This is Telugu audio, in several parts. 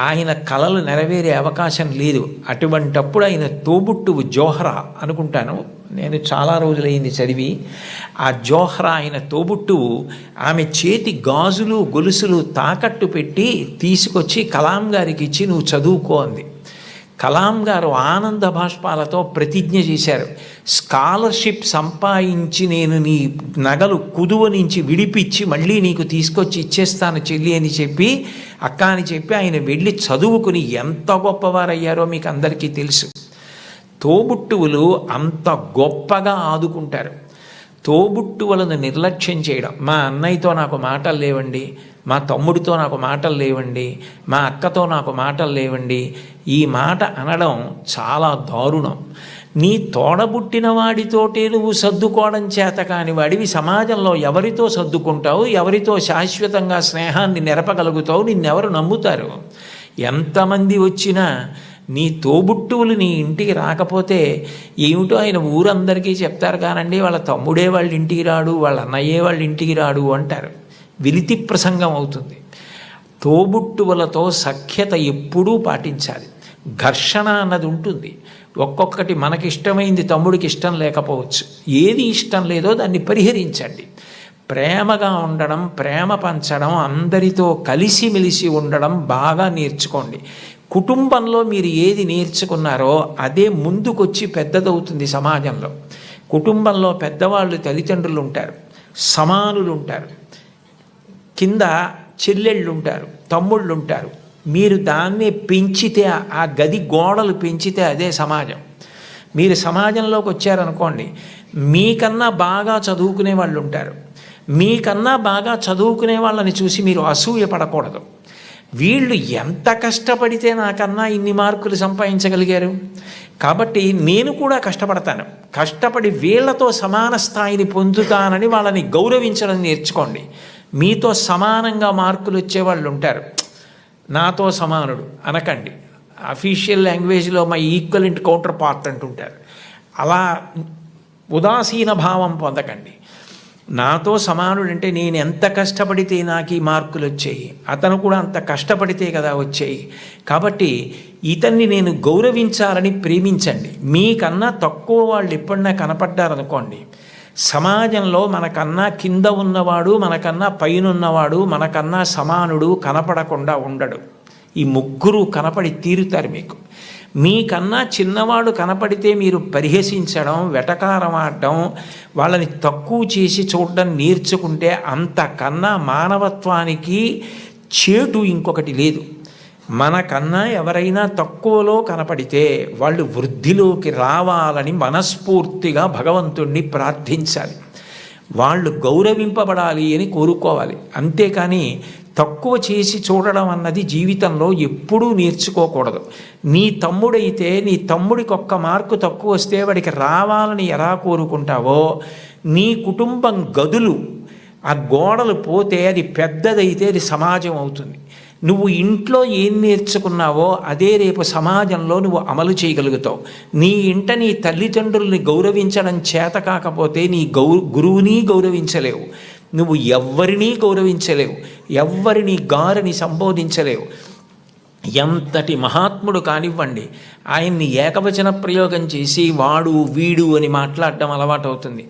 ఆయన కలలు నెరవేరే అవకాశం లేదు. అటువంటప్పుడు ఆయన తోబుట్టువు జోహ్రా అనుకుంటాను, నేను చాలా రోజులైంది చదివి. ఆ జోహ్రా ఆయన తోబుట్టువు ఆమె చేతి గాజులు గొలుసులు తాకట్టు పెట్టి తీసుకొచ్చి కలాం గారికి ఇచ్చి నువ్వు చదువుకో అంది. కలాం గారు ఆనంద బాష్పాలతో ప్రతిజ్ఞ చేశారు, స్కాలర్షిప్ సంపాదించి నేను నీ నగలు కుదువ నుంచి విడిపించి మళ్ళీ నీకు తీసుకొచ్చి ఇచ్చేస్తాను చెల్లి అని చెప్పి, అక్క అని చెప్పి ఆయన వెళ్ళి చదువుకుని ఎంత గొప్పవారయ్యారో మీకు అందరికీ తెలుసు. తోబుట్టువులు అంత గొప్పగా ఆదుకుంటారు. తోబుట్టువులను నిర్లక్ష్యం చేయడం, మా అన్నయ్యతో నాకు మాటలు లేవండి, మా తమ్ముడితో నాకు మాటలు లేవండి, మా అక్కతో నాకు మాటలు లేవండి, ఈ మాట అనడం చాలా దారుణం. నీ తోడబుట్టిన వాడితోటే నువ్వు సర్దుకోవడం చేత కాని వాడివి సమాజంలో ఎవరితో సర్దుకుంటావు, ఎవరితో శాశ్వతంగా స్నేహాన్ని నెరపగలుగుతావు, నిన్నెవరు నమ్ముతారు? ఎంతమంది వచ్చినా నీ తోబుట్టువులు నీ ఇంటికి రాకపోతే ఏమిటో ఆయన ఊరందరికీ చెప్తారు కానండి, వాళ్ళ తమ్ముడే వాళ్ళ ఇంటికి రాడు, వాళ్ళ అన్నయ్యే వాళ్ళ ఇంటికి రాడు అంటారు. విలితి ప్రసంగం అవుతుంది. తోబుట్టువులతో సఖ్యత ఎప్పుడూ పాటించాలి. ఘర్షణ అన్నది ఉంటుంది. ఒక్కొక్కటి మనకిష్టమైంది తమ్ముడికి ఇష్టం లేకపోవచ్చు. ఏది ఇష్టం లేదో దాన్ని పరిహరించండి. ప్రేమగా ఉండడం, ప్రేమ పంచడం, అందరితో కలిసిమెలిసి ఉండడం బాగా నేర్చుకోండి. కుటుంబంలో మీరు ఏది నేర్చుకున్నారో అదే ముందుకొచ్చి పెద్దదవుతుంది సమాజంలో. కుటుంబంలో పెద్దవాళ్ళు తల్లిదండ్రులు ఉంటారు, సమానులు ఉంటారు, కింద చెల్లెళ్ళు ఉంటారు, తమ్ముళ్ళు ఉంటారు. మీరు దాన్ని పెంచితే, ఆ గది గోడలు పెంచితే అదే సమాజం. మీరు సమాజంలోకి వచ్చారనుకోండి, మీకన్నా బాగా చదువుకునే వాళ్ళు ఉంటారు. మీకన్నా బాగా చదువుకునే వాళ్ళని చూసి మీరు అసూయ పడకూడదు. వీళ్ళు ఎంత కష్టపడితే నాకన్నా ఇన్ని మార్కులు సంపాదించగలిగారు, కాబట్టి నేను కూడా కష్టపడతాను, కష్టపడి వీళ్లతో సమాన స్థాయిని పొందుతానని వాళ్ళని గౌరవించడం నేర్చుకోండి. మీతో సమానంగా మార్కులు వచ్చేవాళ్ళు ఉంటారు, నాతో సమానుడు అనకండి. అఫీషియల్ లాంగ్వేజ్లో మై ఈక్వలెంట్ కౌంటర్ పార్ట్ అంటుంటారు. అలా ఉదాసీన భావం పొందకండి. నాతో సమానుడు అంటే నేను ఎంత కష్టపడితే నాకు ఈ మార్కులు వచ్చాయి, అతను కూడా అంత కష్టపడితే కదా వచ్చాయి, కాబట్టి ఇతన్ని నేను గౌరవించాలని ప్రేమించండి. మీకన్నా తక్కువ వాళ్ళు ఎప్పుడన్నా కనపడ్డారనుకోండి, సమాజంలో మనకన్నా కింద ఉన్నవాడు, మనకన్నా పైన ఉన్నవాడు, మనకన్నా సమానుడు కనపడకుండా ఉండడు. ఈ ముగ్గురు కనపడి తీరుతారు మీకు. మీకన్నా చిన్నవాడు కనపడితే మీరు పరిహసించడం, వెటకారం ఆడడం, వాళ్ళని తక్కువ చేసి చూడడం నేర్చుకుంటే అంతకన్నా మానవత్వానికి చేటు ఇంకొకటి లేదు. మనకన్నా ఎవరైనా తక్కువలో కనపడితే వాళ్ళు వృద్ధిలోకి రావాలని మనస్ఫూర్తిగా భగవంతుణ్ణి ప్రార్థించాలి. వాళ్ళు గౌరవింపబడాలి అని కోరుకోవాలి. అంతేకాని తక్కువ చేసి చూడడం అన్నది జీవితంలో ఎప్పుడూ నేర్చుకోకూడదు. నీ తమ్ముడైతే నీ తమ్ముడికి ఒక్క మార్కు తక్కువ వస్తే వాడికి రావాలని ఎలా కోరుకుంటావో, నీ కుటుంబం గదులు ఆ గోడలు పోతే అది పెద్దదైతే అది సమాజం అవుతుంది. నువ్వు ఇంట్లో ఏం నేర్చుకున్నావో అదే రేపు సమాజంలో నువ్వు అమలు చేయగలుగుతావు. నీ ఇంట నీ తల్లిదండ్రుల్ని గౌరవించడం చేత కాకపోతే నీ గురువుని గౌరవించలేవు, నువ్వు ఎవ్వరినీ గౌరవించలేవు, ఎవ్వరిని గారిని సంబోధించలేవు. ఎంతటి మహాత్ముడు కానివ్వండి, ఆయన్ని ఏకవచన ప్రయోగం చేసి వాడు వీడు అని మాట్లాడడం అలవాటవుతుంది.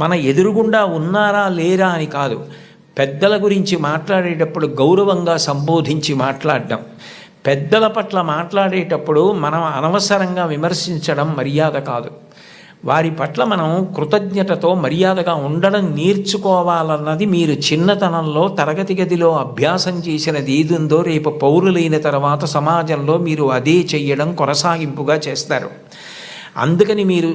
మన ఎదురుగుండా ఉన్నారా లేరా అని కాదు, పెద్దల గురించి మాట్లాడేటప్పుడు గౌరవంగా సంబోధించి మాట్లాడడం. పెద్దల పట్ల మాట్లాడేటప్పుడు మనం అనవసరంగా విమర్శించడం మర్యాద కాదు. వారి పట్ల మనం కృతజ్ఞతతో మర్యాదగా ఉండడం నేర్చుకోవాలన్నది మీరు చిన్నతనంలో తరగతి గదిలో అభ్యాసం చేసినది ఏదుందో రేపు పౌరులైన తర్వాత సమాజంలో మీరు అదే చెయ్యడం కొనసాగింపుగా చేస్తారు. అందుకని మీరు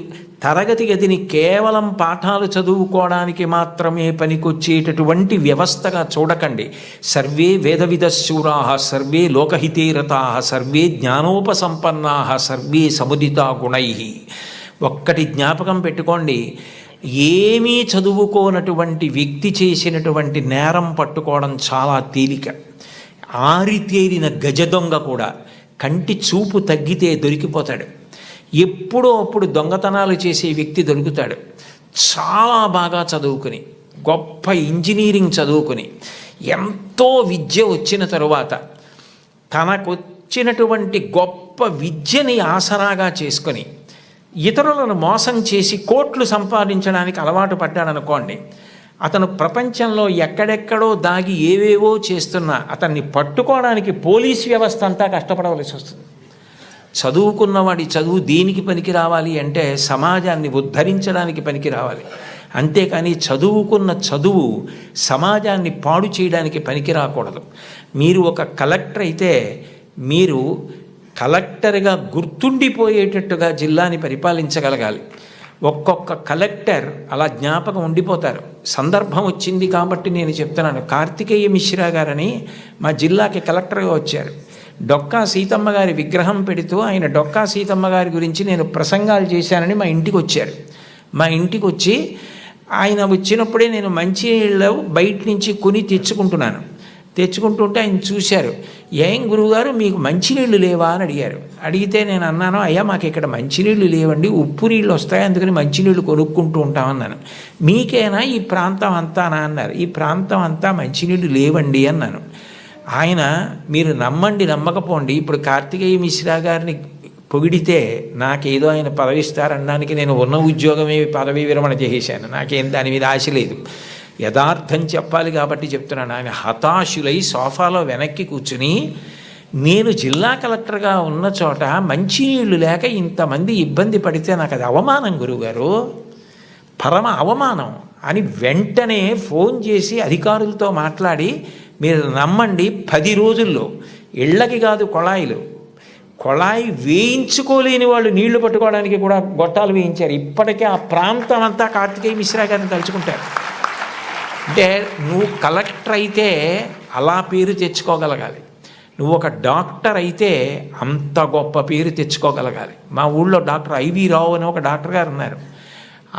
తరగతి గదిని కేవలం పాఠాలు చదువుకోవడానికి మాత్రమే పనికొచ్చేటటువంటి వ్యవస్థగా చూడకండి. సర్వే వేదవిదశూరా, సర్వే లోకహితే రతా, సర్వే జ్ఞానోపసంపన్నా, సర్వే సముదితా గుణై. ఒక్కటి జ్ఞాపకం పెట్టుకోండి, ఏమీ చదువుకోనటువంటి వ్యక్తి చేసినటువంటి నేరం పట్టుకోవడం చాలా తేలిక. ఆరితేరిన గజదొంగ కూడా కంటి చూపు తగ్గితే దొరికిపోతాడు. ఎప్పుడో అప్పుడు దొంగతనాలు చేసే వ్యక్తి దొరుకుతాడు. చాలా బాగా చదువుకుని, గొప్ప ఇంజనీరింగ్ చదువుకుని, ఎంతో విద్య వచ్చిన తరువాత తనకొచ్చినటువంటి గొప్ప విద్యని ఆసరాగా చేసుకొని ఇతరులను మోసం చేసి కోట్లు సంపాదించడానికి అలవాటు పడ్డాడనుకోండి, అతను ప్రపంచంలో ఎక్కడెక్కడో దాగి ఏవేవో చేస్తున్నా అతన్ని పట్టుకోవడానికి పోలీస్ వ్యవస్థ అంతా కష్టపడవలసి వస్తుంది. చదువుకున్నవాడి చదువు దేనికి పనికి రావాలి అంటే సమాజాన్ని ఉద్ధరించడానికి పనికి రావాలి. అంతేకాని చదువుకున్న చదువు సమాజాన్ని పాడు చేయడానికి పనికి రాకూడదు. మీరు ఒక కలెక్టర్ అయితే మీరు కలెక్టర్గా గుర్తుండిపోయేటట్టుగా జిల్లాని పరిపాలించగలగాలి. ఒక్కొక్క కలెక్టర్ అలా జ్ఞాపకం ఉండిపోతారు. సందర్భం వచ్చింది కాబట్టి నేను చెప్తున్నాను. కార్తికేయ మిశ్రా గారని మా జిల్లాకి కలెక్టర్గా వచ్చారు. డొక్కా సీతమ్మ గారి విగ్రహం పెడుతూ ఆయన డొక్కా సీతమ్మ గారి గురించి నేను ప్రసంగాలు చేశానని మా ఇంటికి వచ్చారు. మా ఇంటికి వచ్చి ఆయన వచ్చినప్పుడే నేను మంచినీళ్ళు బయట నుంచి కొని తెచ్చుకుంటుంటే ఆయన చూశారు. ఏం గురువుగారు మీకు మంచినీళ్ళు లేవా అని అడిగారు. అడిగితే నేను అన్నాను, అయ్యా మాకు ఇక్కడ మంచినీళ్ళు లేవండి, ఉప్పు నీళ్ళు వస్తాయి, అందుకని మంచినీళ్ళు కొనుక్కుంటూ ఉంటామన్నాను. మీకేనా ఈ ప్రాంతం అంతానా అన్నారు. ఈ ప్రాంతం అంతా మంచినీళ్ళు లేవండి అన్నాను. ఆయన మీరు నమ్మండి నమ్మకపోండి, ఇప్పుడు కార్తికేయ మిశ్రా గారిని పొగిడితే నాకేదో ఆయన పదవి ఇస్తారనడానికి నేను ఉన్న ఉద్యోగమే పదవి విరమణ చేసేసాను. నాకేం దాని మీద ఆశ లేదు. యథార్థం చెప్పాలి కాబట్టి చెప్తున్నాను. ఆయన హతాశులై సోఫాలో వెనక్కి కూర్చుని నేను జిల్లా కలెక్టర్గా ఉన్న చోట మంచినీళ్ళు లేక ఇంతమంది ఇబ్బంది పడితే నాకు అది అవమానం గురువుగారు, పరమ అవమానం అని వెంటనే ఫోన్ చేసి అధికారులతో మాట్లాడి మీరు నమ్మండి 10 రోజుల్లో ఇళ్ళకి కాదు కొళాయి వేయించుకోలేని వాళ్ళు నీళ్లు పట్టుకోవడానికి కూడా గొట్టాలు వేయించారు. ఇప్పటికే ఆ ప్రాంతం అంతా కార్తికేయ మిశ్రా గారిని తలుచుకుంటారు. అంటే నువ్వు కలెక్టర్ అయితే అలా పేరు తెచ్చుకోగలగాలి, నువ్వు ఒక డాక్టర్ అయితే అంత గొప్ప పేరు తెచ్చుకోగలగాలి. మా ఊళ్ళో డాక్టర్ ఐవి రావు అని ఒక డాక్టర్ గారు ఉన్నారు.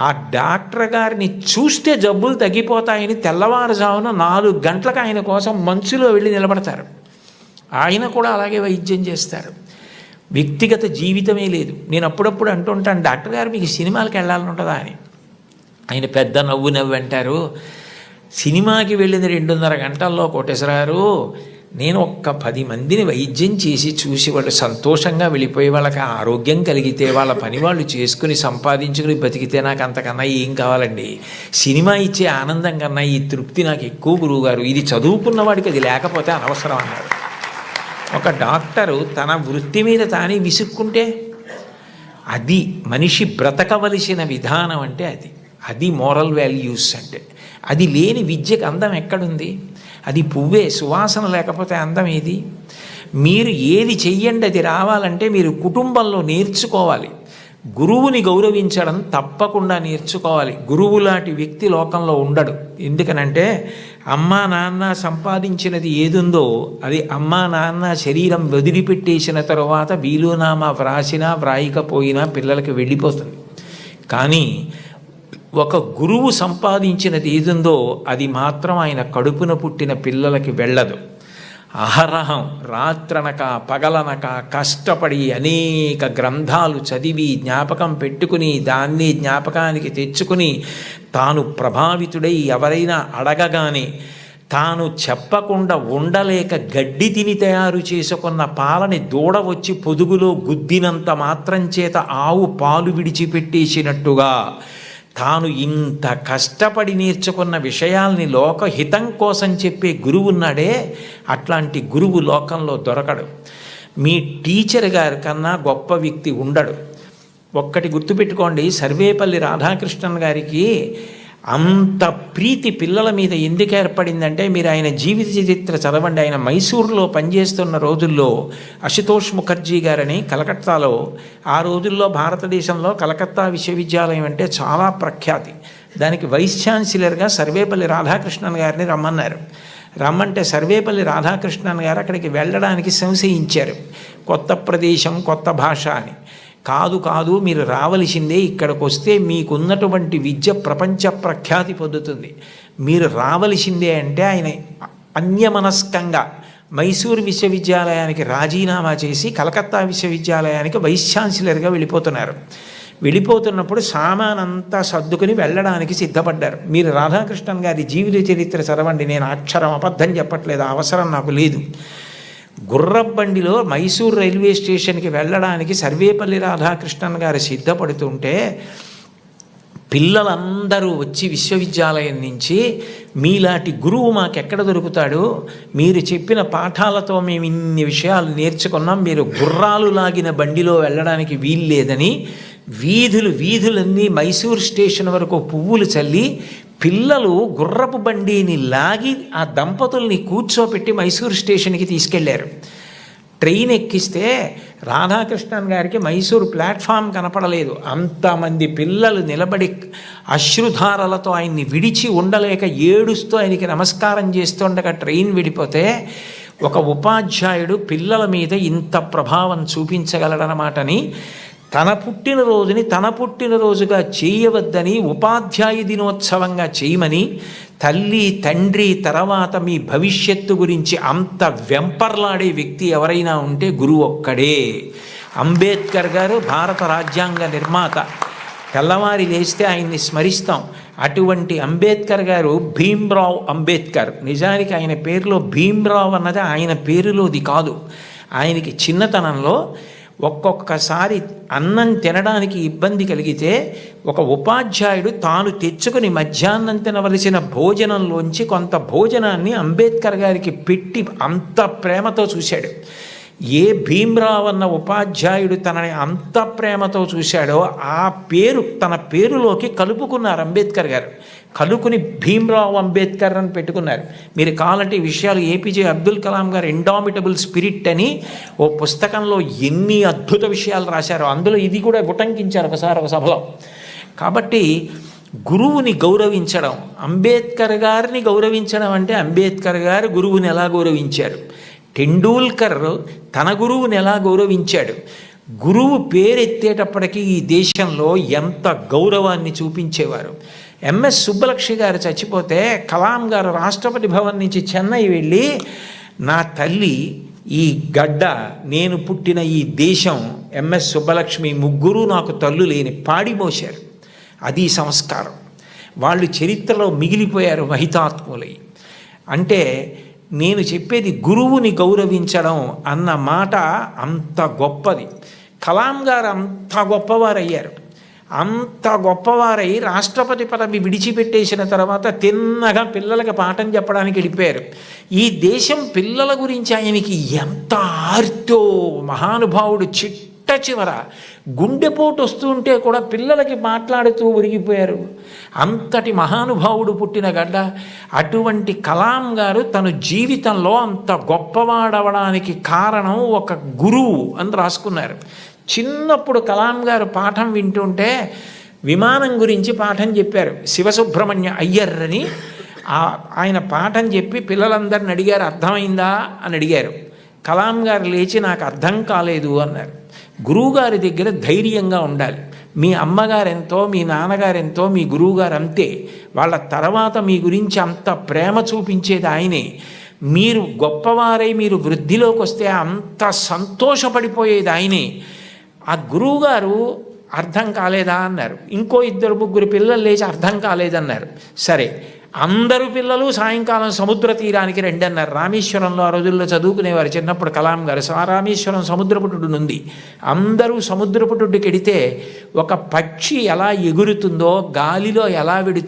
ఆ డాక్టర్ గారిని చూస్తే జబ్బులు తగ్గిపోతాయని తెల్లవారుజామున 4 గంటలకు ఆయన కోసం మంచులో వెళ్ళి నిలబడతారు. ఆయన కూడా అలాగే వైద్యం చేస్తారు. వ్యక్తిగత జీవితమే లేదు. నేను అప్పుడప్పుడు అంటుంటాను, డాక్టర్ గారు మీకు సినిమాలకు వెళ్ళాలని ఉంటుందా అని. ఆయన పెద్ద నవ్వు అంటారు, సినిమాకి వెళ్ళిన 2.5 గంటల్లో కోటేశ్వరారు నేను ఒక్క 10 మందిని వైద్యం చేసి చూసి వాళ్ళు సంతోషంగా వెళ్ళిపోయి వాళ్ళకి ఆరోగ్యం కలిగితే వాళ్ళ పని వాళ్ళు చేసుకుని సంపాదించుకుని బతికితే నాకు అంతకన్నా ఏం కావాలండి. సినిమా ఇచ్చే ఆనందం కన్నా ఈ తృప్తి నాకు ఎక్కువ గురువుగారు. ఇది చదువుకున్న వాడికి అది లేకపోతే అనవసరం అన్నారు. ఒక డాక్టరు తన వృత్తి మీద తానే విసుక్కుంటే అది మనిషి బ్రతకవలసిన విధానం అంటే అది మోరల్ వాల్యూస్ అంటే. అది లేని విద్యకు అందం ఎక్కడుంది? అది పువ్వే, సువాసన లేకపోతే అందం ఏది? మీరు ఏది చెయ్యండి అది రావాలంటే మీరు కుటుంబంలో నేర్చుకోవాలి. గురువుని గౌరవించడం తప్పకుండా నేర్చుకోవాలి. గురువు లాంటి వ్యక్తి లోకంలో ఉండడు. ఎందుకనంటే అమ్మా నాన్న సంపాదించినది ఏదుందో అది అమ్మా నాన్న శరీరం వదిలిపెట్టేసిన తరువాత వీలునామా వ్రాసినా వ్రాయకపోయినా పిల్లలకి వెళ్ళిపోతుంది. కానీ ఒక గురువు సంపాదించినది ఏదుందో అది మాత్రం ఆయన కడుపున పుట్టిన పిల్లలకి వెళ్ళదు. అహరహం రాత్రనక పగలనక కష్టపడి అనేక గ్రంథాలు చదివి జ్ఞాపకం పెట్టుకుని దాన్ని జ్ఞాపకానికి తెచ్చుకుని తాను ప్రభావితుడై ఎవరైనా అడగగానే తాను చెప్పకుండా ఉండలేక గడ్డి తిని తయారు చేసుకున్న పాలని దూడ వచ్చి పొదుగులో గుద్దినంత మాత్రం చేత ఆవు పాలు విడిచిపెట్టేసినట్టుగా తాను ఇంత కష్టపడి నేర్చుకున్న విషయాల్ని లోకహితం కోసం చెప్పే గురువు ఉన్నాడే, అట్లాంటి గురువు లోకంలో దొరకడు. మీ టీచర్ గారి కన్నా గొప్ప వ్యక్తి ఉండడు. ఒక్కటి గుర్తుపెట్టుకోండి, సర్వేపల్లి రాధాకృష్ణన్ గారికి అంత ప్రీతి పిల్లల మీద ఎందుకు ఏర్పడిందంటే మీరు ఆయన జీవిత చరిత్ర చదవండి. ఆయన మైసూరులో పనిచేస్తున్న రోజుల్లో అశుతోష్ ముఖర్జీ గారని కలకత్తాలో, ఆ రోజుల్లో భారతదేశంలో కలకత్తా విశ్వవిద్యాలయం అంటే చాలా ప్రఖ్యాతి. దానికి వైస్ ఛాన్సలర్గా సర్వేపల్లి రాధాకృష్ణన్ గారిని రమ్మంటే సర్వేపల్లి రాధాకృష్ణన్ గారు అక్కడికి వెళ్ళడానికి సంశయించారు. కొత్త ప్రదేశం, కొత్త భాష అని. కాదు మీరు రావలసిందే, ఇక్కడికి వస్తే మీకున్నటువంటి విద్య ప్రపంచ ప్రఖ్యాతి పొందుతుంది, మీరు రావలసిందే అంటే ఆయన అన్యమనస్కంగా మైసూరు విశ్వవిద్యాలయానికి రాజీనామా చేసి కలకత్తా విశ్వవిద్యాలయానికి వైస్ ఛాన్సలర్గా వెళ్ళిపోతున్నప్పుడు సామానంతా సర్దుకుని వెళ్ళడానికి సిద్ధపడ్డారు. మీరు రాధాకృష్ణన్ గారి జీవిత చరిత్ర చదవండి. నేను అక్షరం అబద్ధం చెప్పట్లేదు, అవసరం నాకు లేదు. గుర్రబండిలో మైసూర్ రైల్వే స్టేషన్కి వెళ్ళడానికి సర్వేపల్లి రాధాకృష్ణన్ గారు సిద్ధపడుతుంటే పిల్లలందరూ వచ్చి విశ్వవిద్యాలయం నుంచి మీలాంటి గురువు మాకెక్కడ దొరుకుతాడు, మీరు చెప్పిన పాఠాలతో మేము ఇన్ని విషయాలు నేర్చుకున్నాం, మీరు గుర్రాలు లాగిన బండిలో వెళ్ళడానికి వీల్లేదని వీధులన్నీ మైసూర్ స్టేషన్ వరకు పువ్వులు చల్లి పిల్లలు గుర్రపు బండిని లాగి ఆ దంపతుల్ని కూర్చోపెట్టి మైసూర్ స్టేషన్కి తీసుకెళ్లారు. ట్రైన్ ఎక్కిస్తే రాధాకృష్ణన్ గారికి మైసూరు ప్లాట్ఫామ్ కనపడలేదు. అంతమంది పిల్లలు నిలబడి అశ్రుధారలతో ఆయన్ని విడిచి ఉండలేక ఏడుస్తూ ఆయనకి నమస్కారం చేస్తుండగా ట్రైన్ విడిపోతే ఒక ఉపాధ్యాయుడు పిల్లల మీద ఇంత ప్రభావం చూపించగలడనమాటని తన పుట్టినరోజుగా చేయవద్దని ఉపాధ్యాయ దినోత్సవంగా చేయమని తల్లి తండ్రి తర్వాత మీ భవిష్యత్తు గురించి అంత వెంపర్లాడే వ్యక్తి ఎవరైనా ఉంటే గురువు ఒక్కడే. అంబేద్కర్ గారు భారత రాజ్యాంగ నిర్మాత. తెల్లవారి లేస్తే ఆయన్ని స్మరిస్తాం. అటువంటి అంబేద్కర్ గారు భీమ్రావ్ అంబేద్కర్. నిజానికి ఆయన పేరులో భీమ్రావ్ అన్నది ఆయన పేరులోది కాదు. ఆయనకి చిన్నతనంలో ఒక్కొక్కసారి అన్నం తినడానికి ఇబ్బంది కలిగితే ఒక ఉపాధ్యాయుడు తాను తెచ్చుకుని మధ్యాహ్నం తినవలసిన భోజనంలోంచి కొంత భోజనాన్ని అంబేద్కర్ గారికి పెట్టి అంత ప్రేమతో చూశాడు. ఏ భీమ్రావ్ అన్న ఉపాధ్యాయుడు తనని అంత ప్రేమతో చూశాడో ఆ పేరు తన పేరులోకి కలుపుకున్నారు అంబేద్కర్ గారు. కలుపుకుని భీమ్రావ్ అంబేద్కర్ అని పెట్టుకున్నారు. మీరు కావాలంటే ఈ విషయాలు ఏపీజే అబ్దుల్ కలాం గారు ఇండామిటబుల్ స్పిరిట్ అని ఓ పుస్తకంలో ఎన్ని అద్భుత విషయాలు రాశారో అందులో ఇది కూడా ఉటంకించారు ఒకసారి ఒక సభలో. కాబట్టి గురువుని గౌరవించడం, అంబేద్కర్ గారిని గౌరవించడం అంటే అంబేద్కర్ గారు గురువుని ఎలా గౌరవించారు, టెండూల్కర్ తన గురువుని ఎలా గౌరవించాడు, గురువు పేరెత్తేటప్పటికీ ఈ దేశంలో ఎంత గౌరవాన్ని చూపించేవారు. ఎంఎస్ సుబ్బలక్ష్మి గారు చచ్చిపోతే కలాం గారు రాష్ట్రపతి భవన్ నుంచి చెన్నై వెళ్ళి నా తల్లి, ఈ గడ్డ, నేను పుట్టిన ఈ దేశం, ఎంఎస్ సుబ్బలక్ష్మి ముగ్గురు నాకు తల్లు లేని పాడిమోశారు. అది సంస్కారం. వాళ్ళు చరిత్రలో మిగిలిపోయారు మహితాత్ములై. అంటే నేను చెప్పేది గురువుని గౌరవించడం అన్న మాట అంత గొప్పది. కలాం గారు అంత గొప్పవారయ్యారు. అంత గొప్పవారై రాష్ట్రపతి పదవి విడిచిపెట్టేసిన తర్వాత తిన్నగా పిల్లలకి పాఠం చెప్పడానికి వెళ్ళిపోయారు. ఈ దేశం పిల్లల గురించి ఆయనకి ఎంత ఆర్తో, మహానుభావుడు చిట్ట చివర గుండెపోటు వస్తుంటే కూడా పిల్లలకి మాట్లాడుతూ ఒరిగిపోయారు. అంతటి మహానుభావుడు పుట్టిన గడ్డ. అటువంటి కలాం గారు తన జీవితంలో అంత గొప్పవాడవడానికి కారణం ఒక గురువు అని రాసుకున్నారు. చిన్నప్పుడు కలాం గారు పాఠం వింటుంటే విమానం గురించి పాఠం చెప్పారు. శివసుబ్రహ్మణ్య అయ్యర్ అని ఆయన పాఠం చెప్పి పిల్లలందరిని అడిగారు, అర్థమైందా అని అడిగారు. కలాం గారు లేచి నాకు అర్థం కాలేదు అన్నారు. గురువుగారి దగ్గర ధైర్యంగా ఉండాలి. మీ అమ్మగారెంతో, మీ నాన్నగారెంతో, మీ గురువుగారు అంతే. వాళ్ళ తర్వాత మీ గురించి అంత ప్రేమ చూపించేది ఆయనే. మీరు గొప్పవారై మీరు వృద్ధిలోకి వస్తే అంత సంతోషపడిపోయేది ఆయనే. ఆ గురువుగారు అర్థం కాలేదా అన్నారు. ఇంకో 2-3 పిల్లలు లేచి అర్థం కాలేదన్నారు. సరే, అందరూ పిల్లలు సాయంకాలం సముద్ర తీరానికి రండి అన్నారు. రామేశ్వరంలో ఆ రోజుల్లో చదువుకునేవారు చిన్నప్పుడు కలాం గారు. రామేశ్వరం సముద్రపుటుడు ఉంది. అందరూ సముద్రపుటుడికి వెడితే ఒక పక్షి ఎలా ఎగురుతుందో, గాలిలో ఎలా వెడుతుందో